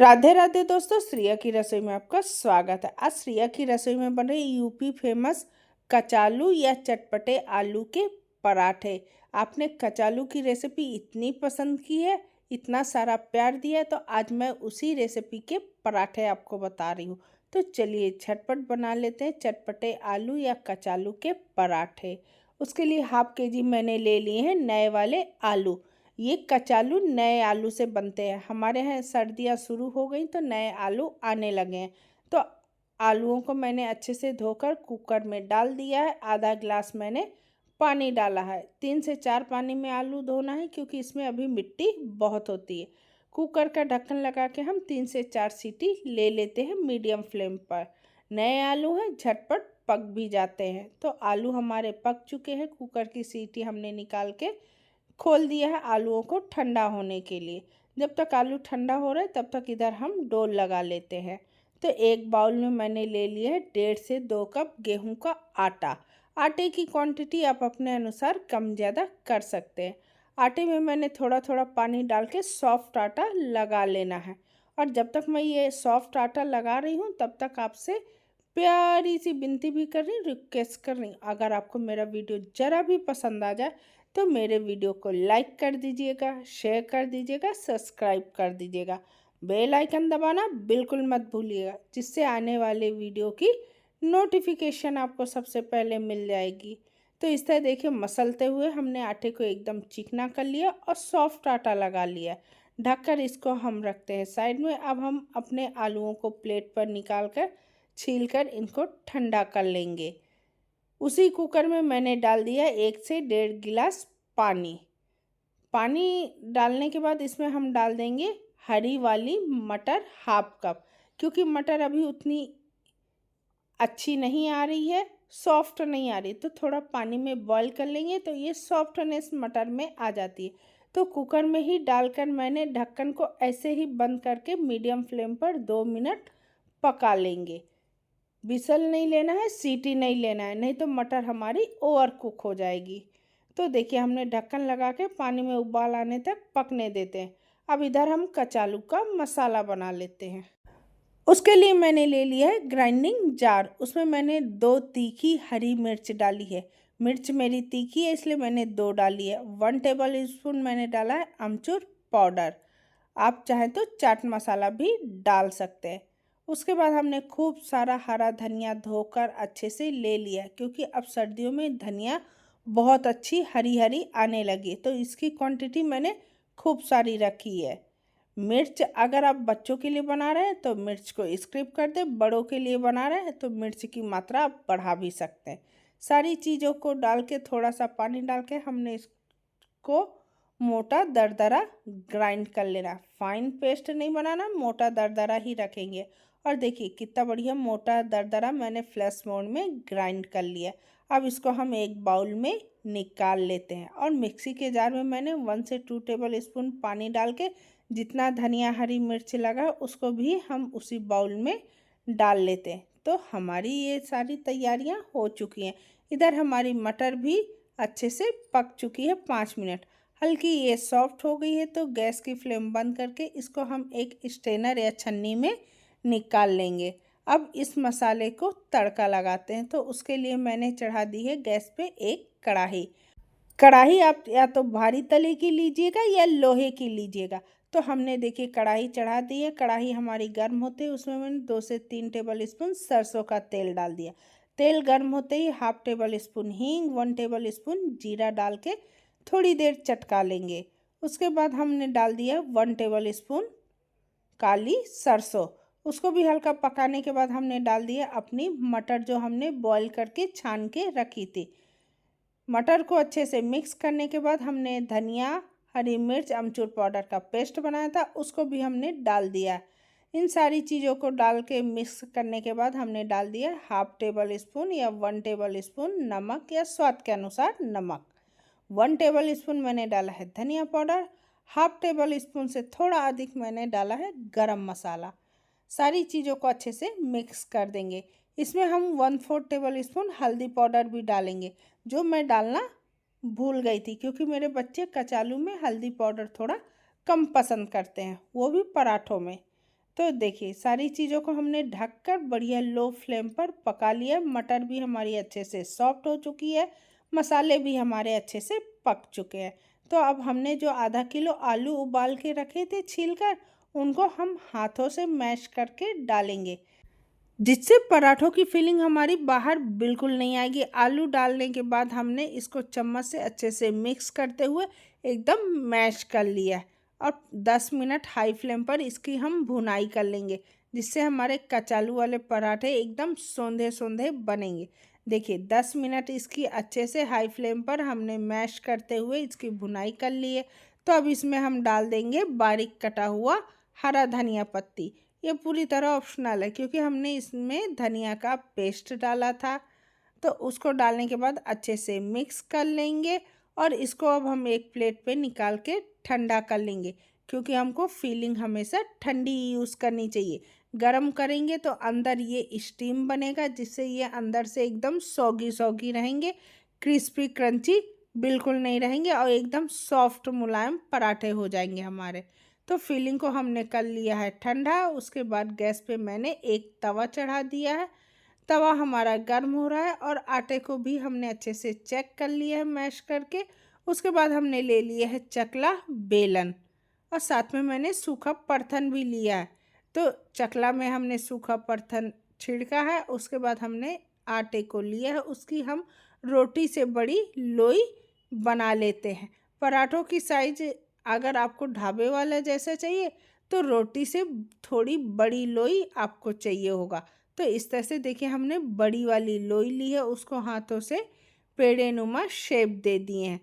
राधे राधे दोस्तों, श्रिया की रसोई में आपका स्वागत है। आज श्रिया की रसोई में बन रही यूपी फेमस कचालू या चटपटे आलू के पराठे। आपने कचालू की रेसिपी इतनी पसंद की है, इतना सारा प्यार दिया है, तो आज मैं उसी रेसिपी के पराठे आपको बता रही हूँ। तो चलिए झटपट बना लेते हैं चटपटे आलू या कचालू के पराठे। उसके लिए हाफ केजी मैंने ले लिए हैं नए वाले आलू। ये कचालू नए आलू से बनते हैं। हमारे यहाँ सर्दियाँ शुरू हो गई तो नए आलू आने लगे हैं। तो आलूओं को मैंने अच्छे से धोकर कुकर में डाल दिया है। आधा ग्लास मैंने पानी डाला है। 3 से 4 पानी में आलू धोना है क्योंकि इसमें अभी मिट्टी बहुत होती है। कुकर का ढक्कन लगा के हम 3 से 4 सीटी ले लेते हैं मीडियम फ्लेम पर। नए आलू हैं, झटपट पक भी जाते हैं। तो आलू हमारे पक चुके हैं। कुकर की सीटी हमने निकाल के खोल दिया है आलूओं को ठंडा होने के लिए। जब तक आलू ठंडा हो रहा है तब तक इधर हम डोल लगा लेते हैं। तो एक बाउल में मैंने ले लिया है 1.5 से 2 कप गेहूं का आटा। आटे की क्वांटिटी आप अपने अनुसार कम ज़्यादा कर सकते हैं। आटे में मैंने थोड़ा थोड़ा पानी डाल के सॉफ्ट आटा लगा लेना है। और जब तक मैं ये सॉफ्ट आटा लगा रही हूँ तब तक आपसे प्यारी सी विनती भी कर रही, रिक्वेस्ट कर रही, अगर आपको मेरा वीडियो ज़रा भी पसंद आ जाए तो मेरे वीडियो को लाइक कर दीजिएगा, शेयर कर दीजिएगा, सब्सक्राइब कर दीजिएगा। बेल आइकन दबाना बिल्कुल मत भूलिएगा, जिससे आने वाले वीडियो की नोटिफिकेशन आपको सबसे पहले मिल जाएगी। तो इस तरह देखिए मसलते हुए हमने आटे को एकदम चिकना कर लिया और सॉफ्ट आटा लगा लिया। ढककर इसको हम रखते हैं साइड में। अब हम अपने आलूओं को प्लेट पर निकाल कर छील कर इनको ठंडा कर लेंगे। उसी कुकर में मैंने डाल दिया 1 से 1.5 गिलास पानी। पानी डालने के बाद इसमें हम डाल देंगे हरी वाली मटर हाफ कप, क्योंकि मटर अभी उतनी अच्छी नहीं आ रही है, सॉफ्ट नहीं आ रही, तो थोड़ा पानी में बॉईल कर लेंगे तो ये सॉफ्टनेस मटर में आ जाती है। तो कुकर में ही डालकर मैंने ढक्कन को ऐसे ही बंद करके मीडियम फ्लेम पर 2 मिनट पका लेंगे। विसल नहीं लेना है, सीटी नहीं लेना है, नहीं तो मटर हमारी ओवर कुक हो जाएगी। तो देखिए हमने ढक्कन लगा के पानी में उबाल आने तक पकने देते हैं। अब इधर हम कचालू का मसाला बना लेते हैं। उसके लिए मैंने ले लिया है ग्राइंडिंग जार। उसमें मैंने 2 तीखी हरी मिर्च डाली है। मिर्च मेरी तीखी है इसलिए मैंने 2 डाली है। 1 टेबल स्पून मैंने डाला है अमचूर पाउडर। आप चाहें तो चाट मसाला भी डाल सकते हैं। उसके बाद हमने खूब सारा हरा धनिया धोकर अच्छे से ले लिया, क्योंकि अब सर्दियों में धनिया बहुत अच्छी हरी हरी आने लगी, तो इसकी क्वांटिटी मैंने खूब सारी रखी है। मिर्च अगर आप बच्चों के लिए बना रहे हैं तो मिर्च को स्किप कर दें, बड़ों के लिए बना रहे हैं तो मिर्च की मात्रा आप बढ़ा भी सकते हैं। सारी चीज़ों को डाल के थोड़ा सा पानी डाल के हमने इसको मोटा दरदरा ग्राइंड कर लेना। फाइन पेस्ट नहीं बनाना, मोटा दरदरा ही रखेंगे। और देखिए कितना बढ़िया मोटा दरदरा मैंने फ्लैश मोड में ग्राइंड कर लिया। अब इसको हम एक बाउल में निकाल लेते हैं। और मिक्सी के जार में मैंने 1 से 2 टेबल स्पून पानी डाल के जितना धनिया हरी मिर्च लगा उसको भी हम उसी बाउल में डाल लेते हैं। तो हमारी ये सारी तैयारियां हो चुकी हैं। इधर हमारी मटर भी अच्छे से पक चुकी है 5 मिनट। हल्की ये सॉफ्ट हो गई है तो गैस की फ्लेम बंद करके इसको हम एक स्ट्रेनर या छन्नी में निकाल लेंगे। अब इस मसाले को तड़का लगाते हैं। तो उसके लिए मैंने चढ़ा दी है गैस पे एक कढ़ाई। कढ़ाई आप या तो भारी तले की लीजिएगा या लोहे की लीजिएगा। तो हमने देखिए कढ़ाई चढ़ा दी है। कढ़ाई हमारी गर्म होते ही उसमें मैंने 2 से 3 टेबल स्पून सरसों का तेल डाल दिया। तेल गर्म होते ही ½ टेबल स्पून हींग, 1 टेबल स्पून जीरा डाल के थोड़ी देर चटका लेंगे। उसके बाद हमने डाल दिया 1 टेबल स्पून काली सरसों। उसको भी हल्का पकाने के बाद हमने डाल दिया अपनी मटर जो हमने बॉईल करके छान के रखी थी। मटर को अच्छे से मिक्स करने के बाद हमने धनिया, हरी मिर्च, अमचूर पाउडर का पेस्ट बनाया था उसको भी हमने डाल दिया। इन सारी चीज़ों को डाल के मिक्स करने के बाद हमने डाल दिया ½ टेबल स्पून या 1 टेबल स्पून नमक या स्वाद के अनुसार नमक। 1 टेबल स्पून मैंने डाला है धनिया पाउडर। ½ टेबल स्पून से थोड़ा अधिक मैंने डाला है गरम मसाला। सारी चीज़ों को अच्छे से मिक्स कर देंगे। इसमें हम 1/4 टेबल स्पून हल्दी पाउडर भी डालेंगे, जो मैं डालना भूल गई थी, क्योंकि मेरे बच्चे कचालू में हल्दी पाउडर थोड़ा कम पसंद करते हैं, वो भी पराठों में। तो देखिए सारी चीज़ों को हमने ढककर बढ़िया लो फ्लेम पर पका लिया। मटर भी हमारी अच्छे से सॉफ्ट हो चुकी है, मसाले भी हमारे अच्छे से पक चुके हैं। तो अब हमने जो आधा किलो आलू उबाल के रखे थे छीलकर, उनको हम हाथों से मैश करके डालेंगे, जिससे पराठों की फीलिंग हमारी बाहर बिल्कुल नहीं आएगी। आलू डालने के बाद हमने इसको चम्मच से अच्छे से मिक्स करते हुए एकदम मैश कर लिया है और 10 मिनट हाई फ्लेम पर इसकी हम भुनाई कर लेंगे, जिससे हमारे कचालू वाले पराठे एकदम सोंधे सोंधे बनेंगे। देखिए 10 मिनट इसकी अच्छे से हाई फ्लेम पर हमने मैश करते हुए इसकी भुनाई कर ली है। तो अब इसमें हम डाल देंगे बारीक कटा हुआ हरा धनिया पत्ती। ये पूरी तरह ऑप्शनल है क्योंकि हमने इसमें धनिया का पेस्ट डाला था। तो उसको डालने के बाद अच्छे से मिक्स कर लेंगे और इसको अब हम एक प्लेट पे निकाल के ठंडा कर लेंगे, क्योंकि हमको फीलिंग हमेशा ठंडी यूज़ करनी चाहिए। गरम करेंगे तो अंदर ये स्टीम बनेगा, जिससे ये अंदर से एकदम सौगी सौगी रहेंगे, क्रिस्पी क्रंची बिल्कुल नहीं रहेंगे और एकदम सॉफ्ट मुलायम पराठे हो जाएंगे हमारे। तो फिलिंग को हमने कर लिया है ठंडा। उसके बाद गैस पे मैंने एक तवा चढ़ा दिया है। तवा हमारा गर्म हो रहा है और आटे को भी हमने अच्छे से चेक कर लिया है मैश करके। उसके बाद हमने ले लिया है चकला बेलन और साथ में मैंने सूखा परथन भी लिया है। तो चकला में हमने सूखा परथन छिड़का है। उसके बाद हमने आटे को लिया है, उसकी हम रोटी से बड़ी लोई बना लेते हैं। पराठों की साइज अगर आपको ढाबे वाला जैसा चाहिए तो रोटी से थोड़ी बड़ी लोई आपको चाहिए होगा। तो इस तरह से देखिए हमने बड़ी वाली लोई ली है, उसको हाथों से पेड़े नुमा शेप दे दिए हैं।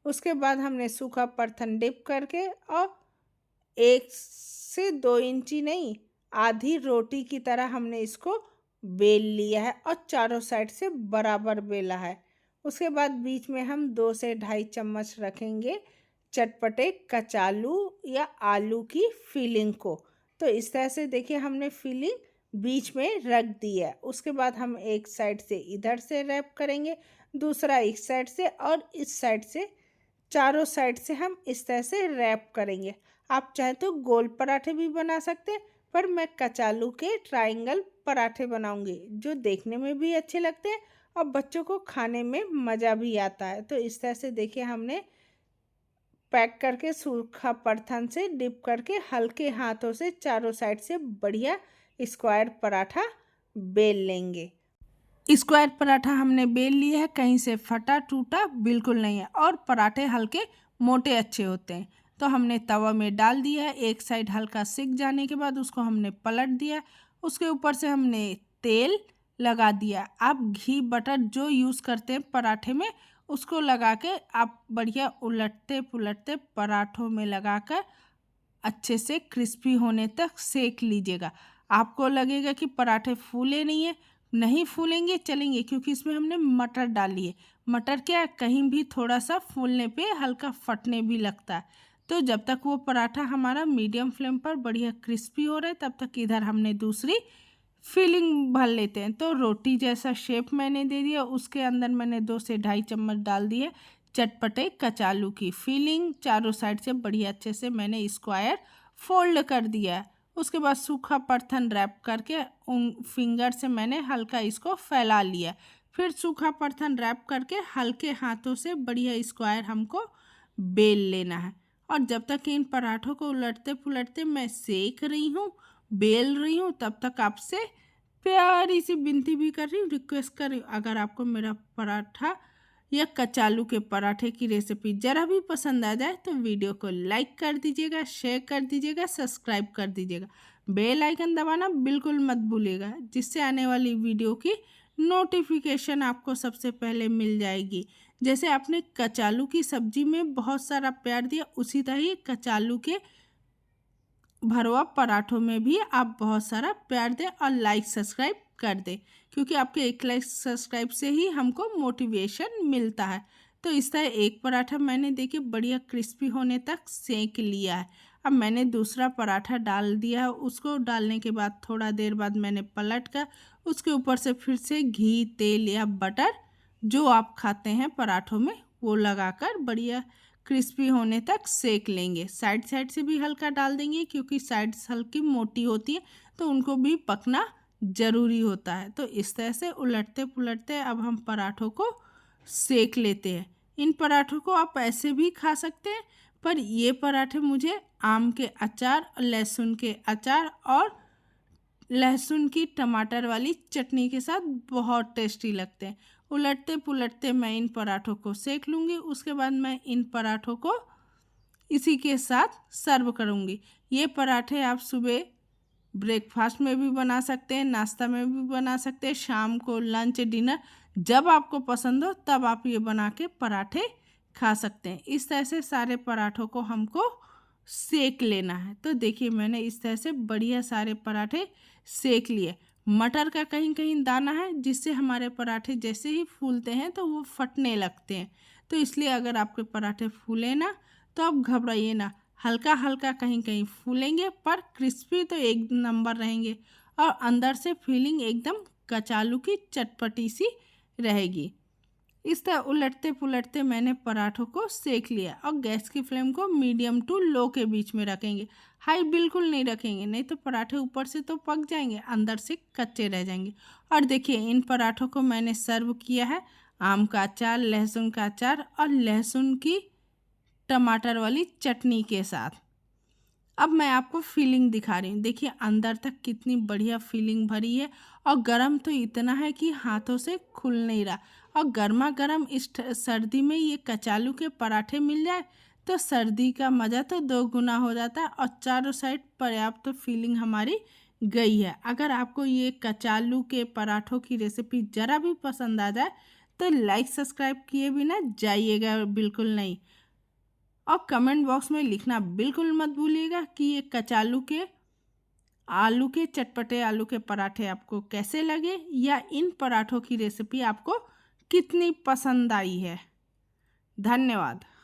उसके बाद हमने सूखा परथन डिप करके और 1 से 2 इंची नहीं, आधी रोटी की तरह हमने इसको बेल लिया है और चारों साइड से बराबर बेला है। उसके बाद बीच में हम 2 से 2.5 चम्मच रखेंगे चटपटे कचालू या आलू की फीलिंग को। तो इस तरह से देखिए हमने फीलिंग बीच में रख दी है। उसके बाद हम एक साइड से इधर से रैप करेंगे, दूसरा इस साइड से और इस साइड से, चारों साइड से हम इस तरह से रैप करेंगे। आप चाहे तो गोल पराठे भी बना सकते हैं, पर मैं कचालू के ट्रायंगल पराठे बनाऊंगी, जो देखने में भी अच्छे लगते हैं और बच्चों को खाने में मज़ा भी आता है। तो इस तरह से देखिए हमने पैक करके सूखा परथन से डिप करके हल्के हाथों से चारों साइड से बढ़िया स्क्वायर पराठा बेल लेंगे। स्क्वायर पराठा हमने बेल लिया है, कहीं से फटा टूटा बिल्कुल नहीं है और पराठे हल्के मोटे अच्छे होते हैं। तो हमने तवा में डाल दिया है, एक साइड हल्का सिक जाने के बाद उसको हमने पलट दिया। उसके ऊपर से हमने तेल लगा दिया। आप घी बटर जो यूज़ करते हैं पराठे में उसको लगा के आप बढ़िया उलटते पुलटते पराठों में लगाकर अच्छे से क्रिस्पी होने तक सेक लीजिएगा। आपको लगेगा कि पराठे फूले नहीं है, नहीं फूलेंगे चलेंगे, क्योंकि इसमें हमने मटर डाली है। मटर क्या कहीं भी थोड़ा सा फूलने पे हल्का फटने भी लगता है। तो जब तक वो पराठा हमारा मीडियम फ्लेम पर बढ़िया क्रिस्पी हो रहा है, तब तक इधर हमने दूसरी फिलिंग भर लेते हैं। तो रोटी जैसा शेप मैंने दे दिया, उसके अंदर मैंने 2 से 2.5 चम्मच डाल दिए चटपटे कचालू की फीलिंग। चारों साइड से बढ़िया अच्छे से मैंने स्क्वायर फोल्ड कर दिया है। उसके बाद सूखा परथन रैप करके उन फिंगर से मैंने हल्का इसको फैला लिया। फिर सूखा परथन रैप करके हल्के हाथों से बढ़िया स्क्वायर हमको बेल लेना है। और जब तक इन पराठों को उलटते पुलटते मैं सेक रही हूँ, बेल रही हूँ, तब तक आपसे प्यारी सी विनती भी कर रही हूँ, रिक्वेस्ट कर रही हूँ, अगर आपको मेरा पराठा या कचालू के पराठे की रेसिपी ज़रा भी पसंद आ जाए तो वीडियो को लाइक कर दीजिएगा, शेयर कर दीजिएगा, सब्सक्राइब कर दीजिएगा, बेल आइकन दबाना बिल्कुल मत भूलिएगा, जिससे आने वाली वीडियो की नोटिफिकेशन आपको सबसे पहले मिल जाएगी। जैसे आपने कचालू की सब्जी में बहुत सारा प्यार दिया, उसी तरह ही कचालू के भरवा पराठों में भी आप बहुत सारा प्यार दें और लाइक सब्सक्राइब कर दें, क्योंकि आपके एक लाइक सब्सक्राइब से ही हमको मोटिवेशन मिलता है। तो इस तरह एक पराठा मैंने देखिए बढ़िया क्रिस्पी होने तक सेक लिया है। अब मैंने दूसरा पराठा डाल दिया है। उसको डालने के बाद थोड़ा देर बाद मैंने पलट कर उसके ऊपर से फिर से घी तेल या बटर जो आप खाते हैं पराठों में वो लगाकर बढ़िया क्रिस्पी होने तक सेक लेंगे। साइड साइड से भी हल्का डाल देंगे क्योंकि साइड्स हल्की मोटी होती है तो उनको भी पकना ज़रूरी होता है। तो इस तरह से उलटते पुलटते अब हम पराठों को सेक लेते हैं। इन पराठों को आप ऐसे भी खा सकते हैं, पर ये पराठे मुझे आम के अचार, लहसुन के अचार और लहसुन की टमाटर वाली चटनी के साथ बहुत टेस्टी लगते हैं। उलटते पुलटते मैं इन पराठों को सेक लूँगी। उसके बाद मैं इन पराठों को इसी के साथ सर्व करूँगी। ये पराठे आप सुबह ब्रेकफास्ट में भी बना सकते हैं, नाश्ता में भी बना सकते हैं, शाम को लंच डिनर जब आपको पसंद हो तब आप ये बना के पराठे खा सकते हैं। इस तरह से सारे पराठों को हमको सेक लेना है। तो देखिए मैंने इस तरह से बढ़िया सारे पराठे सेक लिए। मटर का कहीं कहीं दाना है जिससे हमारे पराठे जैसे ही फूलते हैं तो वो फटने लगते हैं। तो इसलिए अगर आपके पराठे फूले ना तो आप घबराइए ना, हल्का हल्का कहीं कहीं फूलेंगे पर क्रिस्पी तो एक नंबर रहेंगे और अंदर से फीलिंग एकदम कचालू की चटपटी सी रहेगी। इस तरह उलटते पुलटते मैंने पराठों को सेक लिया और गैस की फ्लेम को मीडियम टू लो के बीच में रखेंगे। हाई बिल्कुल नहीं रखेंगे, नहीं तो पराठे ऊपर से तो पक जाएंगे, अंदर से कच्चे रह जाएंगे। और देखिए इन पराठों को मैंने सर्व किया है आम का अचार, लहसुन का अचार और लहसुन की टमाटर वाली चटनी के साथ। अब मैं आपको फीलिंग दिखा रही हूँ। देखिए अंदर तक कितनी बढ़िया फीलिंग भरी है और गरम तो इतना है कि हाथों से खुल नहीं रहा। और गर्मा गर्म इस सर्दी में ये कचालू के पराठे मिल जाए तो सर्दी का मज़ा तो दो गुना हो जाता है और चारों साइड पर्याप्त फीलिंग हमारी गई है। अगर आपको ये कचालू के पराठों की रेसिपी ज़रा भी पसंद आ जाए तो लाइक सब्सक्राइब किए बिना जाइएगा बिल्कुल नहीं। और कमेंट बॉक्स में लिखना बिल्कुल मत भूलिएगा कि ये कचालू के आलू के चटपटे आलू के पराठे आपको कैसे लगे या इन पराठों की रेसिपी आपको कितनी पसंद आई है। धन्यवाद।